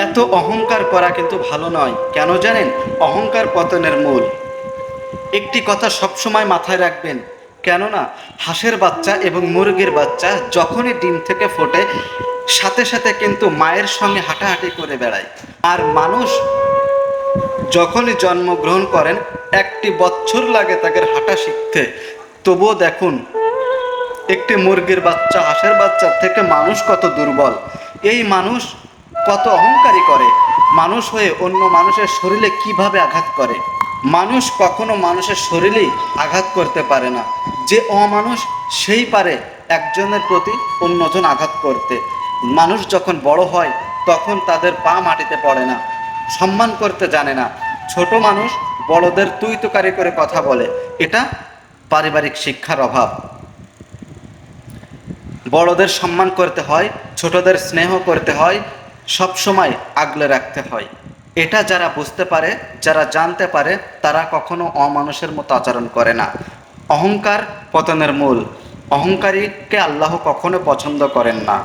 এত অহংকার করা কিন্তু ভালো নয়। কেন জানেন? অহংকার পতনের মূল। একটি কথা সবসময় মাথায় রাখবেন, কেননা হাঁসের বাচ্চা এবং মুরগির বাচ্চা যখনই ডিম থেকে ফোটে সাথে সাথে কিন্তু মায়ের সঙ্গে হাঁটাহাঁটি করে বেড়ায়। আর মানুষ যখনই জন্মগ্রহণ করেন 1 বছর লাগে তাদের হাঁটা শিখতে। তবুও দেখুন, একটি মুরগির বাচ্চা হাঁসের বাচ্চার থেকে মানুষ কত দুর্বল। এই মানুষ কত অহংকারী করে, মানুষ হয়ে অন্য মানুষের শরীরে কিভাবে আঘাত করে। মানুষ কখনো মানুষের শরীরেই আঘাত করতে পারে না। যে অমানুষ সেই পারে একজনের প্রতি অন্যজন আঘাত করতে। মানুষ যখন বড় হয় তখন তাদের পা মাটিতে পড়ে না, সম্মান করতে জানে না। ছোট মানুষ বড়দের তুই তুকারি করে কথা বলে। এটা পারিবারিক শিক্ষার অভাব। বড়দের সম্মান করতে হয়, ছোটদের স্নেহ করতে হয়, সব সময় আগলে রাখতে হয়। এটা যারা বুঝতে পারে, যারা জানতে পারে, তারা কখনো অমানুষের মতো আচরণ করে না। অহংকার পতনের মূল। অহংকারীকে আল্লাহ কখনো পছন্দ করেন না।